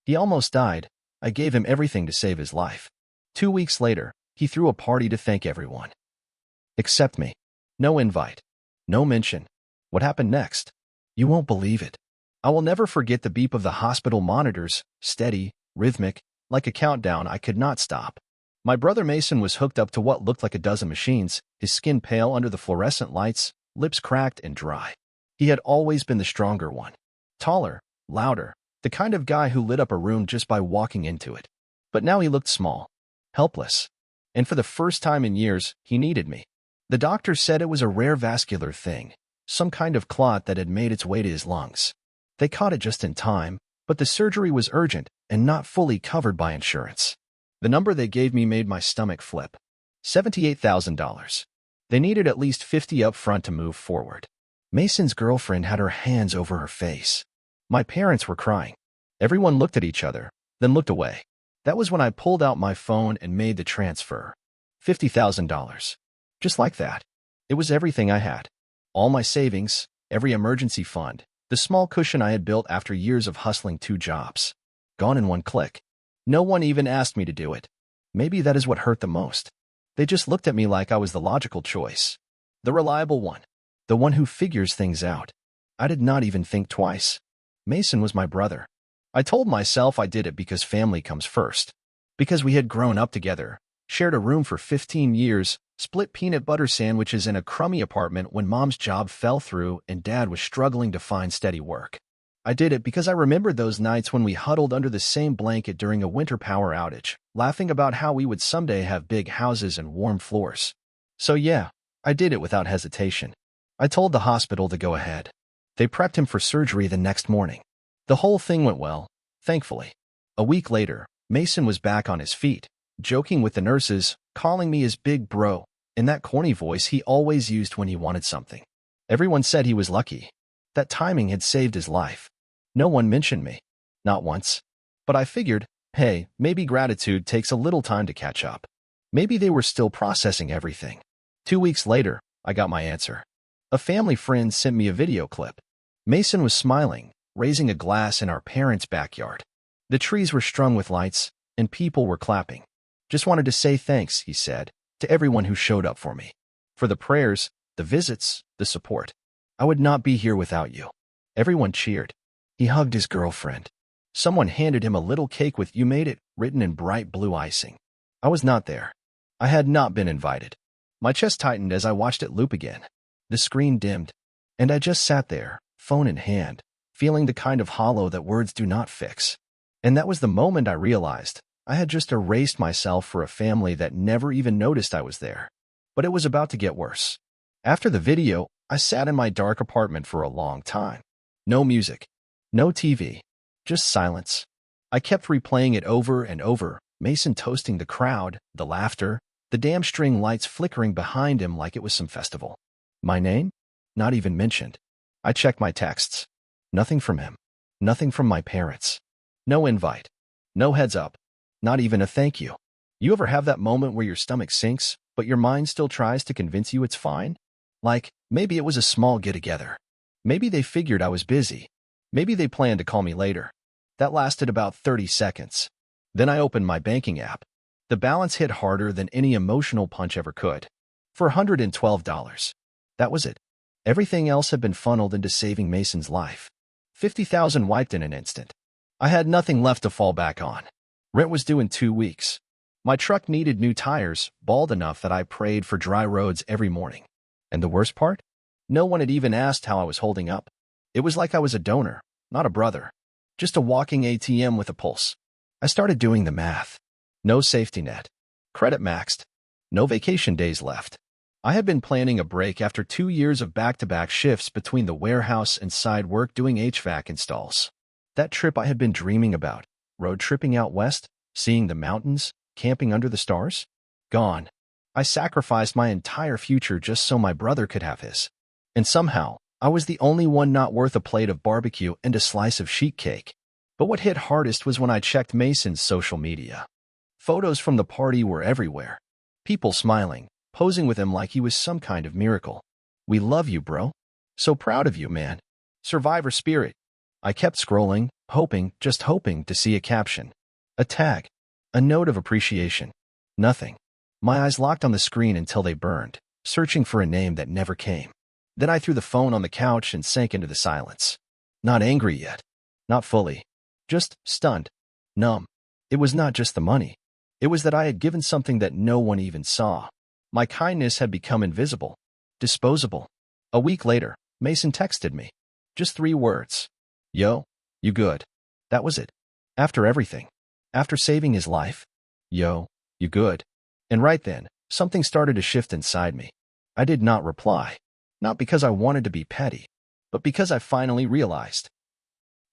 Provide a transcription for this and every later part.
He almost died. I gave him everything to save his life. 2 weeks later, he threw a party to thank everyone. Except me. No invite. No mention. What happened next? You won't believe it. I will never forget the beep of the hospital monitors, steady, rhythmic, like a countdown I could not stop. My brother Mason was hooked up to what looked like a dozen machines, his skin pale under the fluorescent lights, lips cracked and dry. He had always been the stronger one. Taller, louder, the kind of guy who lit up a room just by walking into it. But now he looked small, helpless. And for the first time in years, he needed me. The doctor said it was a rare vascular thing, some kind of clot that had made its way to his lungs. They caught it just in time, but the surgery was urgent and not fully covered by insurance. The number they gave me made my stomach flip. $78,000. They needed at least $50,000 up front to move forward. Mason's girlfriend had her hands over her face. My parents were crying. Everyone looked at each other, then looked away. That was when I pulled out my phone and made the transfer. $50,000. Just like that. It was everything I had. All my savings, every emergency fund, the small cushion I had built after years of hustling 2 jobs. Gone in one click. No one even asked me to do it. Maybe that is what hurt the most. They just looked at me like I was the logical choice. The reliable one. The one who figures things out. I did not even think twice. Mason was my brother. I told myself I did it because family comes first. Because we had grown up together, shared a room for 15 years, split peanut butter sandwiches in a crummy apartment when mom's job fell through and dad was struggling to find steady work. I did it because I remembered those nights when we huddled under the same blanket during a winter power outage, laughing about how we would someday have big houses and warm floors. So yeah, I did it without hesitation. I told the hospital to go ahead. They prepped him for surgery the next morning. The whole thing went well, thankfully. A week later, Mason was back on his feet, joking with the nurses, calling me his big bro, in that corny voice he always used when he wanted something. Everyone said he was lucky. That timing had saved his life. No one mentioned me. Not once. But I figured, hey, maybe gratitude takes a little time to catch up. Maybe they were still processing everything. 2 weeks later, I got my answer. A family friend sent me a video clip. Mason was smiling, raising a glass in our parents' backyard. The trees were strung with lights, and people were clapping. Just wanted to say thanks, he said, to everyone who showed up for me. For the prayers, the visits, the support. I would not be here without you. Everyone cheered. He hugged his girlfriend. Someone handed him a little cake with "You made it" written in bright blue icing. I was not there. I had not been invited. My chest tightened as I watched it loop again. The screen dimmed, and I just sat there, phone in hand, feeling the kind of hollow that words do not fix. And that was the moment I realized I had just erased myself for a family that never even noticed I was there. But it was about to get worse. After the video, I sat in my dark apartment for a long time. No music. No TV. Just silence. I kept replaying it over and over, Mason toasting the crowd, the laughter, the damn string lights flickering behind him like it was some festival. My name? Not even mentioned. I checked my texts. Nothing from him. Nothing from my parents. No invite. No heads up. Not even a thank you. You ever have that moment where your stomach sinks, but your mind still tries to convince you it's fine? Like, maybe it was a small get-together. Maybe they figured I was busy. Maybe they planned to call me later. That lasted about 30 seconds. Then I opened my banking app. The balance hit harder than any emotional punch ever could. $412. That was it. Everything else had been funneled into saving Mason's life. $50,000 wiped in an instant. I had nothing left to fall back on. Rent was due in 2 weeks. My truck needed new tires, bald enough that I prayed for dry roads every morning. And the worst part? No one had even asked how I was holding up. It was like I was a donor, not a brother. Just a walking ATM with a pulse. I started doing the math. No safety net. Credit maxed. No vacation days left. I had been planning a break after 2 years of back-to-back shifts between the warehouse and side work doing HVAC installs. That trip I had been dreaming about, road tripping out west, seeing the mountains, camping under the stars? Gone. I sacrificed my entire future just so my brother could have his. And somehow, I was the only one not worth a plate of barbecue and a slice of sheet cake. But what hit hardest was when I checked Mason's social media. Photos from the party were everywhere. People smiling, posing with him like he was some kind of miracle. "We love you, bro. So proud of you, man. Survivor spirit." I kept scrolling, hoping, just hoping to see a caption, a tag, a note of appreciation. Nothing. My eyes locked on the screen until they burned, searching for a name that never came. Then I threw the phone on the couch and sank into the silence. Not angry yet. Not fully. Just stunned. Numb. It was not just the money. It was that I had given something that no one even saw. My kindness had become invisible. Disposable. A week later, Mason texted me. Just 3 words. Yo, you good? That was it. After everything. After saving his life. Yo, you good? And right then, something started to shift inside me. I did not reply. Not because I wanted to be petty, but because I finally realized.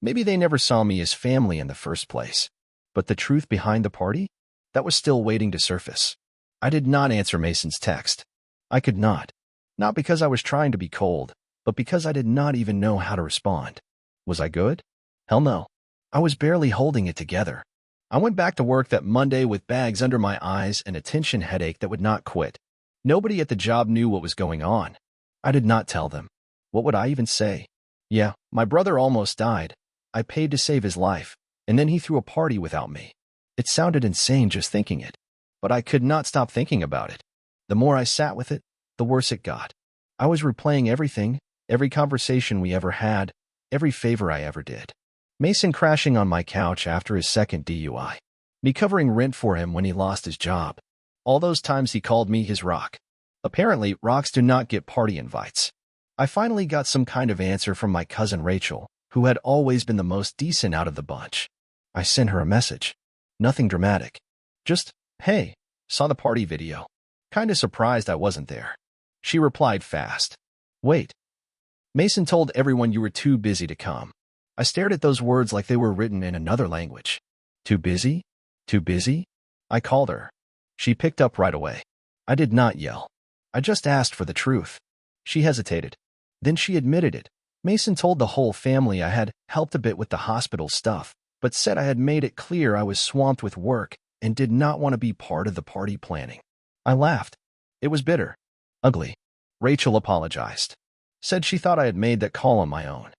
Maybe they never saw me as family in the first place. But the truth behind the party? That was still waiting to surface. I did not answer Mason's text. I could not. Not because I was trying to be cold, but because I did not even know how to respond. Was I good? Hell no. I was barely holding it together. I went back to work that Monday with bags under my eyes and a tension headache that would not quit. Nobody at the job knew what was going on. I did not tell them. What would I even say? Yeah, my brother almost died. I paid to save his life, and then he threw a party without me. It sounded insane just thinking it, but I could not stop thinking about it. The more I sat with it, the worse it got. I was replaying everything, every conversation we ever had, every favor I ever did. Mason crashing on my couch after his second DUI. Me covering rent for him when he lost his job. All those times he called me his rock. Apparently, rocks do not get party invites. I finally got some kind of answer from my cousin Rachel, who had always been the most decent out of the bunch. I sent her a message. Nothing dramatic. Just, hey, saw the party video. Kinda surprised I wasn't there. She replied fast. Wait. Mason told everyone you were too busy to come. I stared at those words like they were written in another language. Too busy? Too busy? I called her. She picked up right away. I did not yell. I just asked for the truth. She hesitated. Then she admitted it. Mason told the whole family I had helped a bit with the hospital stuff, but said I had made it clear I was swamped with work and did not want to be part of the party planning. I laughed. It was bitter. Ugly. Rachel apologized. Said she thought I had made that call on my own.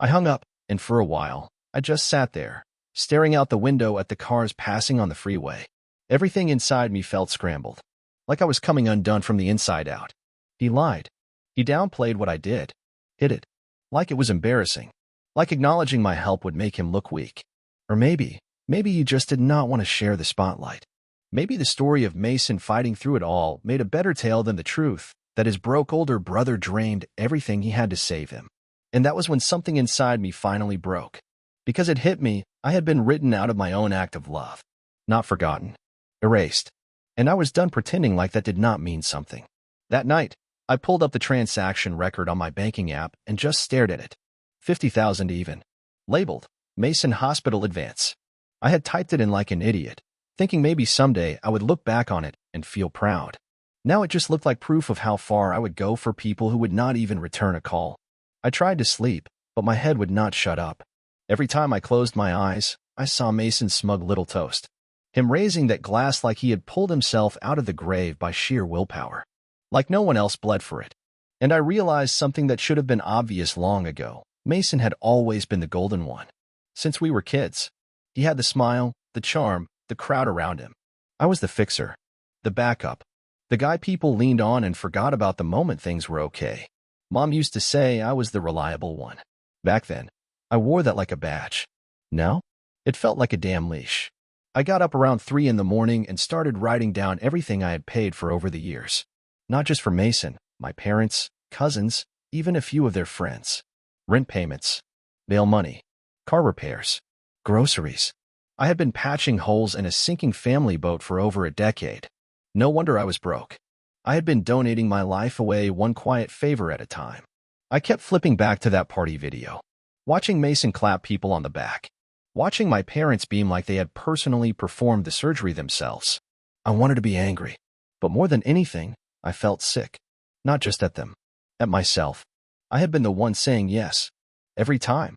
I hung up, and for a while, I just sat there, staring out the window at the cars passing on the freeway. Everything inside me felt scrambled, like I was coming undone from the inside out. He lied. He downplayed what I did. Hid it. Like it was embarrassing. Like acknowledging my help would make him look weak. Or maybe he just did not want to share the spotlight. Maybe the story of Mason fighting through it all made a better tale than the truth that his broke older brother drained everything he had to save him. And that was when something inside me finally broke. Because it hit me, I had been written out of my own act of love. Not forgotten. Erased. And I was done pretending like that did not mean something. That night, I pulled up the transaction record on my banking app and just stared at it. 50,000 even. Labeled, Mason Hospital Advance. I had typed it in like an idiot, thinking maybe someday I would look back on it and feel proud. Now it just looked like proof of how far I would go for people who would not even return a call. I tried to sleep, but my head would not shut up. Every time I closed my eyes, I saw Mason's smug little toast. Him raising that glass like he had pulled himself out of the grave by sheer willpower. Like no one else bled for it. And I realized something that should have been obvious long ago. Mason had always been the golden one. Since we were kids. He had the smile, the charm, the crowd around him. I was the fixer. The backup. The guy people leaned on and forgot about the moment things were okay. Mom used to say I was the reliable one. Back then, I wore that like a badge. Now, it felt like a damn leash. I got up around 3 in the morning and started writing down everything I had paid for over the years. Not just for Mason, my parents, cousins, even a few of their friends. Rent payments, bail money, car repairs, groceries. I had been patching holes in a sinking family boat for over a decade. No wonder I was broke. I had been donating my life away one quiet favor at a time. I kept flipping back to that party video, watching Mason clap people on the back, watching my parents beam like they had personally performed the surgery themselves. I wanted to be angry, but more than anything, I felt sick. Not just at them, at myself. I had been the one saying yes, every time.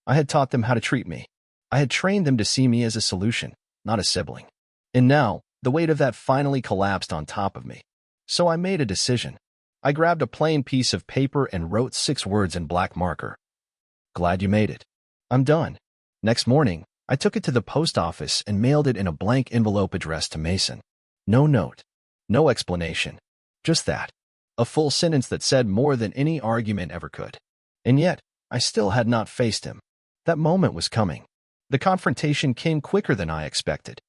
I had taught them how to treat me. I had trained them to see me as a solution, not a sibling. And now, the weight of that finally collapsed on top of me. So I made a decision. I grabbed a plain piece of paper and wrote 6 words in black marker. Glad you made it. I'm done. Next morning, I took it to the post office and mailed it in a blank envelope addressed to Mason. No note. No explanation. Just that. A full sentence that said more than any argument ever could. And yet, I still had not faced him. That moment was coming. The confrontation came quicker than I expected.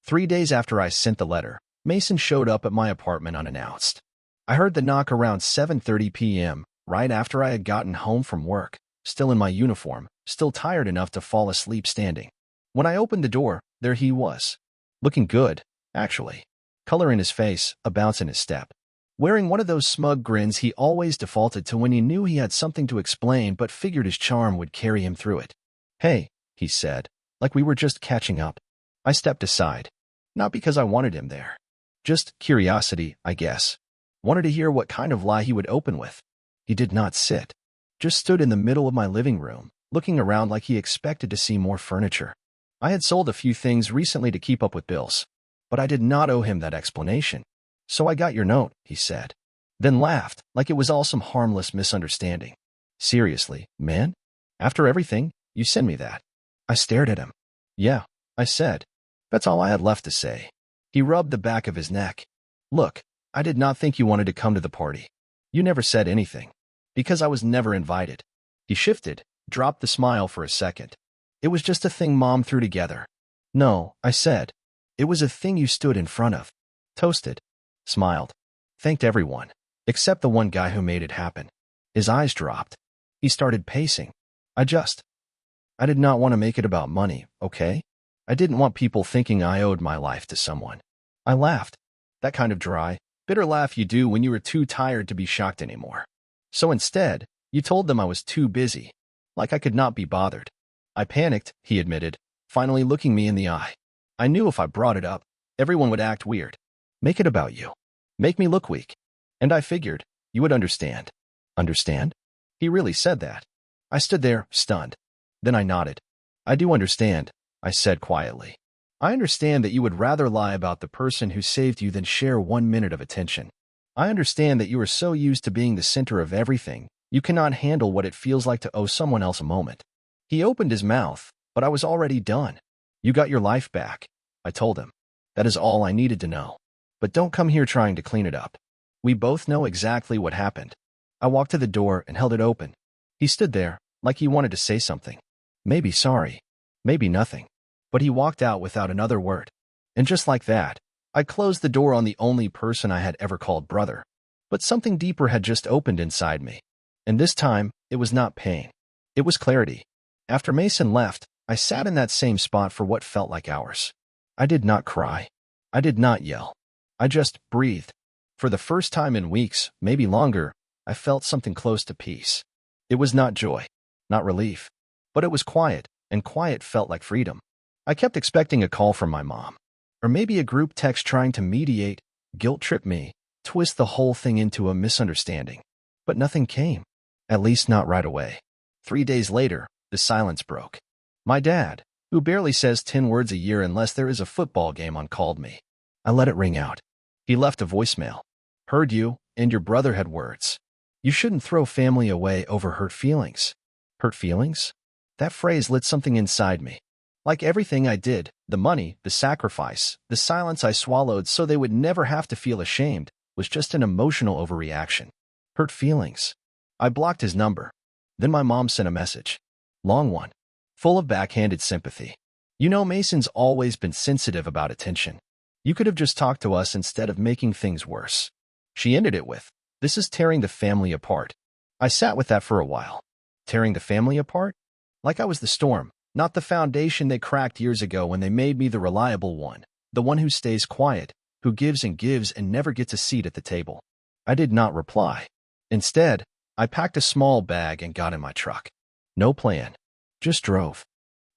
3 days after I sent the letter, Mason showed up at my apartment unannounced. I heard the knock around 7:30 p.m., right after I had gotten home from work, still in my uniform, still tired enough to fall asleep standing. When I opened the door, there he was. Looking good, actually. Color in his face, a bounce in his step. Wearing one of those smug grins he always defaulted to when he knew he had something to explain but figured his charm would carry him through it. "Hey," he said, like we were just catching up. I stepped aside. Not because I wanted him there. Just curiosity, I guess. Wanted to hear what kind of lie he would open with. He did not sit. Just stood in the middle of my living room, looking around like he expected to see more furniture. I had sold a few things recently to keep up with bills, but I did not owe him that explanation. "So I got your note," he said. Then laughed, like it was all some harmless misunderstanding. "Seriously, man? After everything, you sent me that?" I stared at him. "Yeah," I said. That's all I had left to say. He rubbed the back of his neck. "Look, I did not think you wanted to come to the party. You never said anything. Because I was never invited." He shifted, dropped the smile for a second. "It was just a thing Mom threw together." "No," I said. "It was a thing you stood in front of. Toasted. Smiled. Thanked everyone. Except the one guy who made it happen." His eyes dropped. He started pacing. I did not want to make it about money, okay? I didn't want people thinking I owed my life to someone." I laughed. That kind of dry, bitter laugh you do when you were too tired to be shocked anymore. "So instead, you told them I was too busy. Like I could not be bothered." I panicked, he admitted, finally looking me in the eye. I knew if I brought it up, everyone would act weird. Make it about you. Make me look weak. And I figured, you would understand. Understand? He really said that. I stood there, stunned. Then I nodded. "I do understand," I said quietly. "I understand that you would rather lie about the person who saved you than share 1 minute of attention. I understand that you are so used to being the center of everything, you cannot handle what it feels like to owe someone else a moment." He opened his mouth, but I was already done. "You got your life back," I told him. "That is all I needed to know. But don't come here trying to clean it up. We both know exactly what happened." I walked to the door and held it open. He stood there, like he wanted to say something. Maybe sorry. Maybe nothing. But he walked out without another word. And just like that, I closed the door on the only person I had ever called brother. But something deeper had just opened inside me. And this time, it was not pain. It was clarity. After Mason left, I sat in that same spot for what felt like hours. I did not cry. I did not yell. I just breathed. For the first time in weeks, maybe longer, I felt something close to peace. It was not joy, not relief, but it was quiet, and quiet felt like freedom. I kept expecting a call from my mom, or maybe a group text trying to mediate, guilt-trip me, twist the whole thing into a misunderstanding. But nothing came, at least not right away. 3 days later, the silence broke. My dad, who barely says 10 words a year unless there is a football game on, called me. I let it ring out. He left a voicemail. "Heard you, and your brother had words. You shouldn't throw family away over hurt feelings." Hurt feelings? That phrase lit something inside me. Like everything I did, the money, the sacrifice, the silence I swallowed so they would never have to feel ashamed, was just an emotional overreaction. Hurt feelings. I blocked his number. Then my mom sent a message. Long one. Full of backhanded sympathy. "You know, Mason's always been sensitive about attention. You could have just talked to us instead of making things worse." She ended it with, "This is tearing the family apart." I sat with that for a while. Tearing the family apart? Like I was the storm, not the foundation they cracked years ago when they made me the reliable one, the one who stays quiet, who gives and never gets a seat at the table. I did not reply. Instead, I packed a small bag and got in my truck. No plan. Just drove.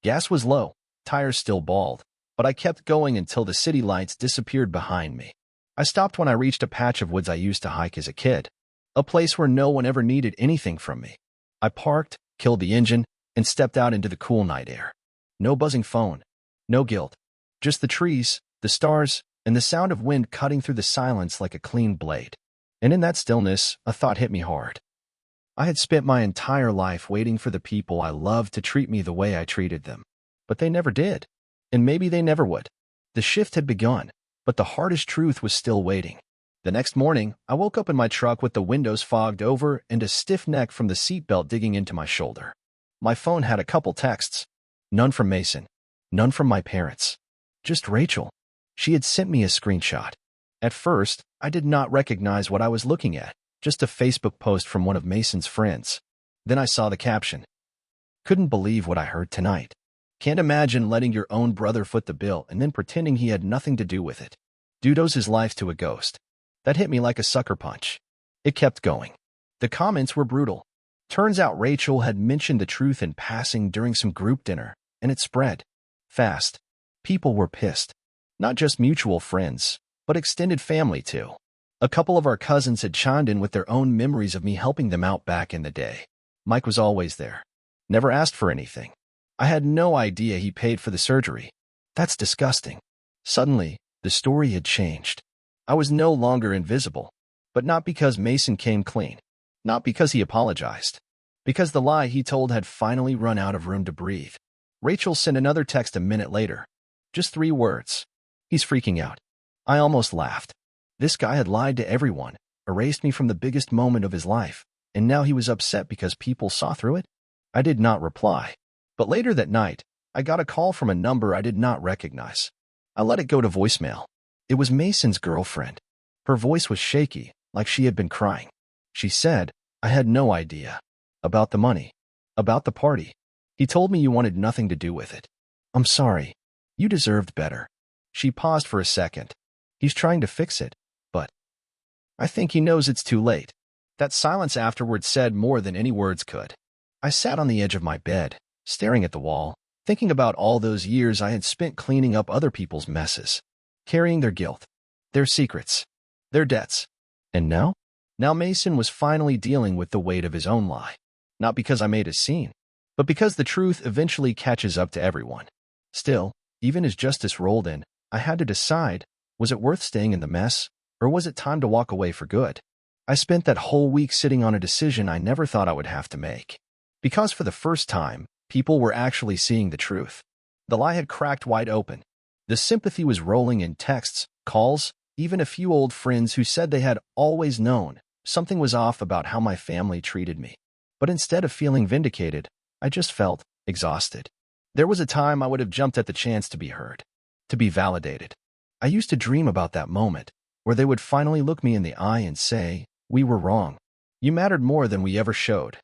Gas was low, tires still bald, but I kept going until the city lights disappeared behind me. I stopped when I reached a patch of woods I used to hike as a kid, a place where no one ever needed anything from me. I parked, killed the engine, and stepped out into the cool night air. No buzzing phone, no guilt, just the trees, the stars, and the sound of wind cutting through the silence like a clean blade. And in that stillness, a thought hit me hard. I had spent my entire life waiting for the people I loved to treat me the way I treated them. But they never did. And maybe they never would. The shift had begun, but the hardest truth was still waiting. The next morning, I woke up in my truck with the windows fogged over and a stiff neck from the seatbelt digging into my shoulder. My phone had a couple texts. None from Mason. None from my parents. Just Rachel. She had sent me a screenshot. At first, I did not recognize what I was looking at, just a Facebook post from one of Mason's friends. Then I saw the caption. Couldn't believe what I heard tonight. Can't imagine letting your own brother foot the bill and then pretending he had nothing to do with it. Dude owes his life to a ghost. That hit me like a sucker punch. It kept going. The comments were brutal. Turns out Rachel had mentioned the truth in passing during some group dinner, and it spread. Fast. People were pissed. Not just mutual friends, but extended family too. A couple of our cousins had chimed in with their own memories of me helping them out back in the day. Mike was always there. Never asked for anything. I had no idea he paid for the surgery. That's disgusting. Suddenly, the story had changed. I was no longer invisible, but not because Mason came clean. Not because he apologized. Because the lie he told had finally run out of room to breathe. Rachel sent another text a minute later. Just 3 words. He's freaking out. I almost laughed. This guy had lied to everyone, erased me from the biggest moment of his life, and now he was upset because people saw through it? I did not reply. But later that night, I got a call from a number I did not recognize. I let it go to voicemail. It was Mason's girlfriend. Her voice was shaky, like she had been crying. She said, I had no idea. About the money. About the party. He told me you wanted nothing to do with it. I'm sorry. You deserved better. She paused for a second. He's trying to fix it, but I think he knows it's too late. That silence afterward said more than any words could. I sat on the edge of my bed, staring at the wall, thinking about all those years I had spent cleaning up other people's messes, carrying their guilt, their secrets, their debts. And now? Now Mason was finally dealing with the weight of his own lie. Not because I made a scene, but because the truth eventually catches up to everyone. Still, even as justice rolled in, I had to decide, was it worth staying in the mess, or was it time to walk away for good? I spent that whole week sitting on a decision I never thought I would have to make. Because for the first time, people were actually seeing the truth. The lie had cracked wide open. The sympathy was rolling in texts, calls, even a few old friends who said they had always known something was off about how my family treated me. But instead of feeling vindicated, I just felt exhausted. There was a time I would have jumped at the chance to be heard, to be validated. I used to dream about that moment, where they would finally look me in the eye and say, we were wrong. You mattered more than we ever showed.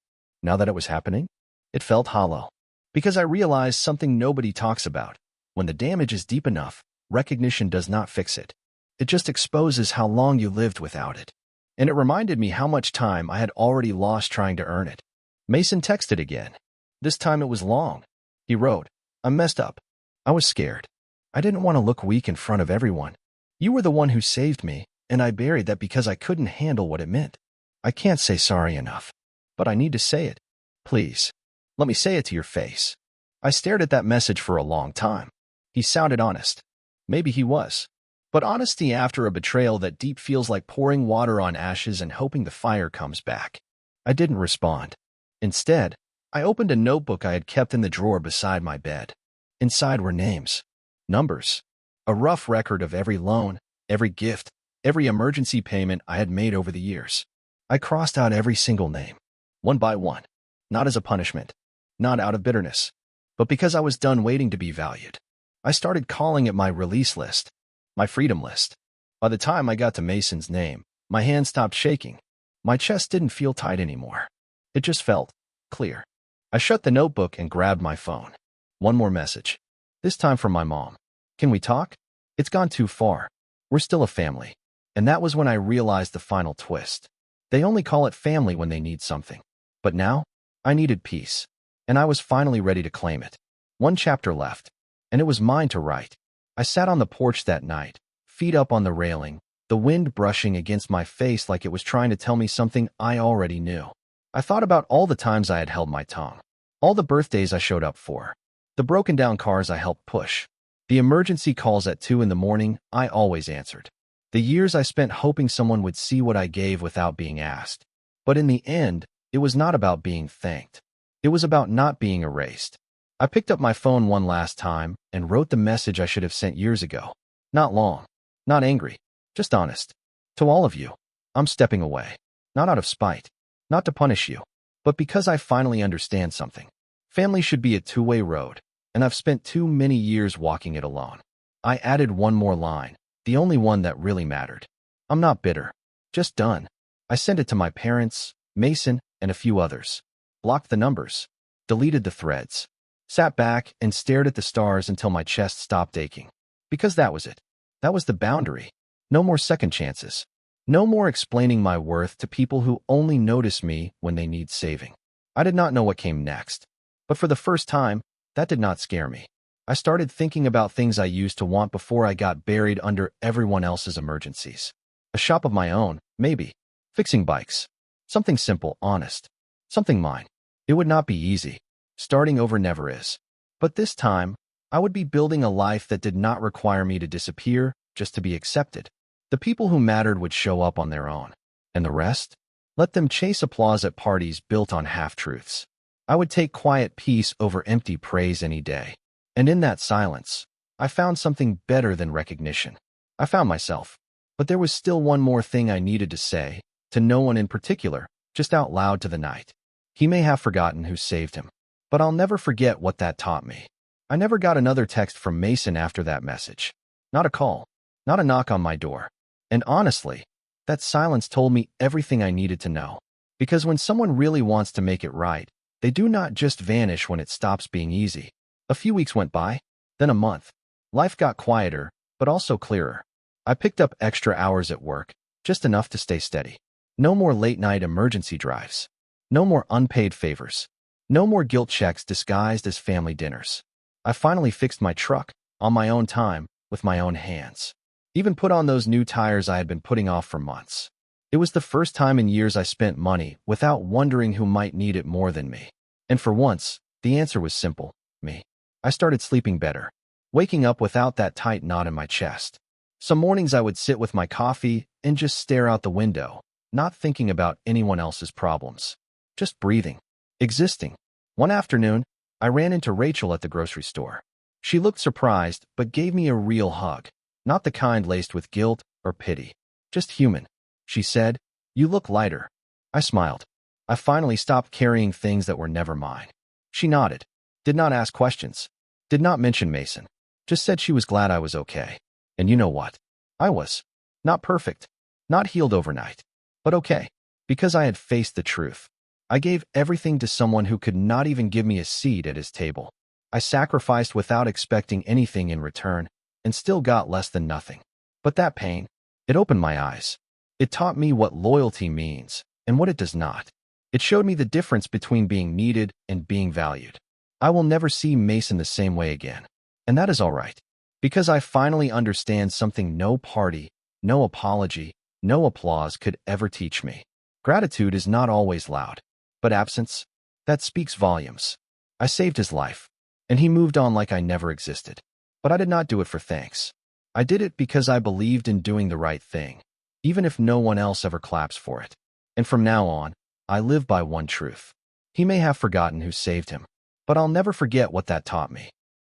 Now that it was happening, it felt hollow. Because I realized something nobody talks about. When the damage is deep enough, recognition does not fix it. It just exposes how long you lived without it. And it reminded me how much time I had already lost trying to earn it. Mason texted again. This time it was long. He wrote, I messed up. I was scared. I didn't want to look weak in front of everyone. You were the one who saved me, and I buried that because I couldn't handle what it meant. I can't say sorry enough. But I need to say it. Please. Let me say it to your face. I stared at that message for a long time. He sounded honest. Maybe he was. But honesty after a betrayal that deep feels like pouring water on ashes and hoping the fire comes back. I didn't respond. Instead, I opened a notebook I had kept in the drawer beside my bed. Inside were names, numbers, a rough record of every loan, every gift, every emergency payment I had made over the years. I crossed out every single name, one by one, not as a punishment, not out of bitterness, but because I was done waiting to be valued. I started calling it my release list, my freedom list. By the time I got to Mason's name, my hand stopped shaking. My chest didn't feel tight anymore. It just felt clear. I shut the notebook and grabbed my phone. One more message. This time from my mom. Can we talk? It's gone too far. We're still a family. And that was when I realized the final twist. They only call it family when they need something. But now, I needed peace. And I was finally ready to claim it. One chapter left, and it was mine to write. I sat on the porch that night, feet up on the railing, the wind brushing against my face like it was trying to tell me something I already knew. I thought about all the times I had held my tongue, all the birthdays I showed up for, the broken down cars I helped push, the emergency calls at 2 in the morning I always answered, the years I spent hoping someone would see what I gave without being asked. But in the end, it was not about being thanked. It was about not being erased. I picked up my phone one last time and wrote the message I should have sent years ago. Not long, not angry, just honest. To all of you, I'm stepping away. Not out of spite, not to punish you, but because I finally understand something. Family should be a two-way road, and I've spent too many years walking it alone. I added one more line, the only one that really mattered. I'm not bitter, just done. I sent it to my parents, Mason, and a few others. Blocked the numbers, deleted the threads, sat back and stared at the stars until my chest stopped aching. Because that was it. That was the boundary. No more second chances. No more explaining my worth to people who only notice me when they need saving. I did not know what came next, but for the first time, that did not scare me. I started thinking about things I used to want before I got buried under everyone else's emergencies. A shop of my own, maybe. Fixing bikes. Something simple, honest. Something mine. It would not be easy. Starting over never is. But this time, I would be building a life that did not require me to disappear just to be accepted. The people who mattered would show up on their own. And the rest? Let them chase applause at parties built on half-truths. I would take quiet peace over empty praise any day. And in that silence, I found something better than recognition. I found myself. But there was still one more thing I needed to say, to no one in particular, just out loud to the night. He may have forgotten who saved him, but I'll never forget what that taught me. I never got another text from Mason after that message. Not a call, not a knock on my door. And honestly, that silence told me everything I needed to know. Because when someone really wants to make it right, they do not just vanish when it stops being easy. A few weeks went by, then a month. Life got quieter, but also clearer. I picked up extra hours at work, just enough to stay steady. No more late-night emergency drives. No more unpaid favors. No more guilt checks disguised as family dinners. I finally fixed my truck, on my own time, with my own hands. Even put on those new tires I had been putting off for months. It was the first time in years I spent money without wondering who might need it more than me. And for once, the answer was simple, me. I started sleeping better, waking up without that tight knot in my chest. Some mornings I would sit with my coffee and just stare out the window, not thinking about anyone else's problems. Just breathing, existing. One afternoon, I ran into Rachel at the grocery store. She looked surprised, but gave me a real hug. Not the kind laced with guilt or pity. Just human. She said, "You look lighter." I smiled. I finally stopped carrying things that were never mine. She nodded. Did not ask questions. Did not mention Mason. Just said she was glad I was okay. And you know what? I was. Not perfect. Not healed overnight. But okay. Because I had faced the truth. I gave everything to someone who could not even give me a seat at his table. I sacrificed without expecting anything in return, and still got less than nothing. But that pain, it opened my eyes. It taught me what loyalty means, and what it does not. It showed me the difference between being needed and being valued. I will never see Mason the same way again. And that is all right. Because I finally understand something no party, no apology, no applause could ever teach me. Gratitude is not always loud. But absence, that speaks volumes. I saved his life, and he moved on like I never existed. But I did not do it for thanks. I did it because I believed in doing the right thing, even if no one else ever claps for it. And from now on, I live by one truth. He may have forgotten who saved him, but I'll never forget what that taught me.